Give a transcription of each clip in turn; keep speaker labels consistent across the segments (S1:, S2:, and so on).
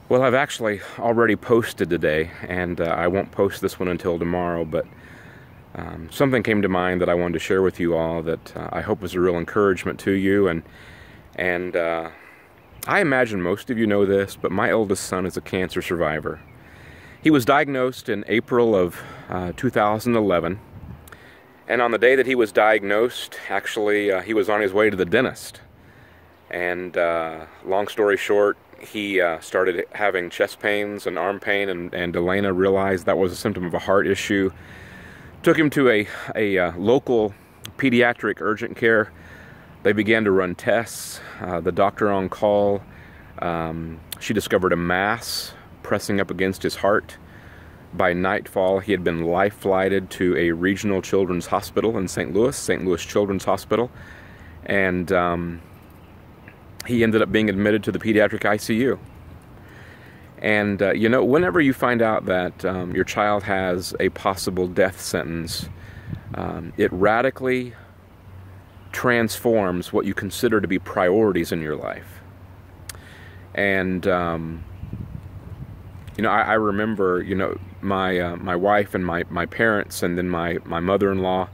S1: Well, I've actually already posted today, and I won't post this one until tomorrow, but something came to mind that I wanted to share with you all that I hope is a real encouragement to you. And I imagine most of you know this, but my oldest son is a cancer survivor. He was diagnosed in April of 2011, and on the day that he was diagnosed, actually, he was on his way to the dentist. And long story short, he started having chest pains and arm pain, and Elena realized that was a symptom of a heart issue. Took him to a local pediatric urgent care. They began to run tests. The doctor on call, she discovered a mass pressing up against his heart. By nightfall, he had been life-flighted to a regional children's hospital in St. Louis Children's Hospital, and he ended up being admitted to the pediatric ICU. And, whenever you find out that your child has a possible death sentence, it radically transforms what you consider to be priorities in your life. And, I remember, my wife and my parents and then my mother-in-law,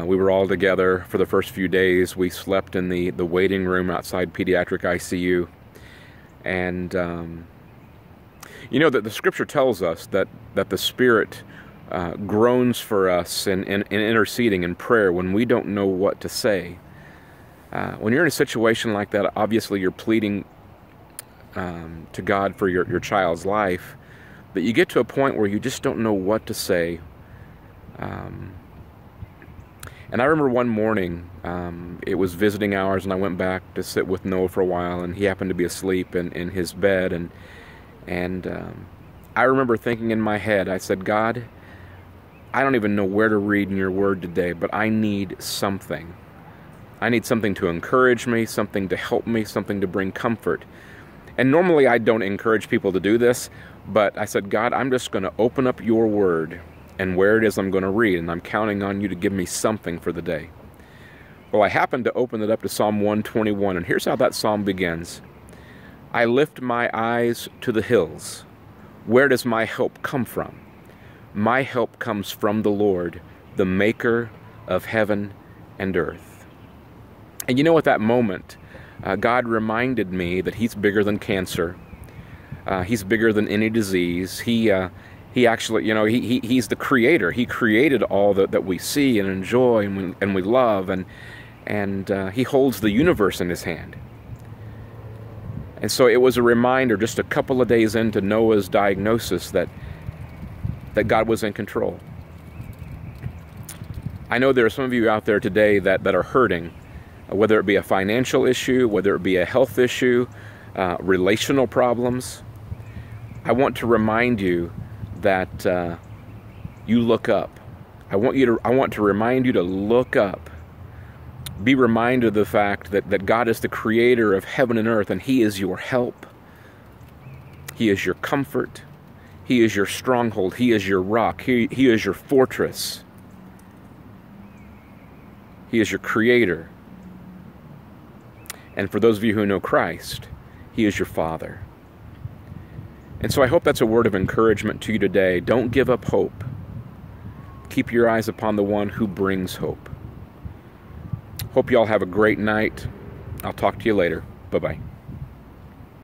S1: we were all together for the first few days. We slept in the waiting room outside pediatric ICU. And, that the scripture tells us that the Spirit groans for us in interceding in prayer when we don't know what to say. When you're in a situation like that, obviously you're pleading to God for your child's life, but you get to a point where you just don't know what to say. And I remember one morning, it was visiting hours, and I went back to sit with Noah for a while, and he happened to be asleep in his bed, and I remember thinking in my head, I said, God, I don't even know where to read in your word today, but I need something. I need something to encourage me, something to help me, something to bring comfort. And normally I don't encourage people to do this, but I said, God, I'm just going to open up your word and where it is I'm going to read, and I'm counting on you to give me something for the day. Well, I happened to open it up to Psalm 121, and here's how that psalm begins. I lift my eyes to the hills. Where does my help come from? My help comes from the Lord, the maker of heaven and earth. And at that moment, God reminded me that He's bigger than cancer. He's bigger than any disease. He actually, He's the creator. He created all that we see and enjoy and we love, and He holds the universe in His hand. And so it was a reminder just a couple of days into Noah's diagnosis that God was in control. I know there are some of you out there today that are hurting, whether it be a financial issue, whether it be a health issue, relational problems. I want to remind you that you look up. I want to remind you to look up. Be reminded of the fact that God is the creator of heaven and earth, and He is your help. He is your comfort. He is your stronghold. He is your rock. He is your fortress. He is your creator. And for those of you who know Christ, He is your Father. And so I hope that's a word of encouragement to you today. Don't give up hope. Keep your eyes upon the one who brings hope. Hope you all have a great night. I'll talk to you later. Bye-bye.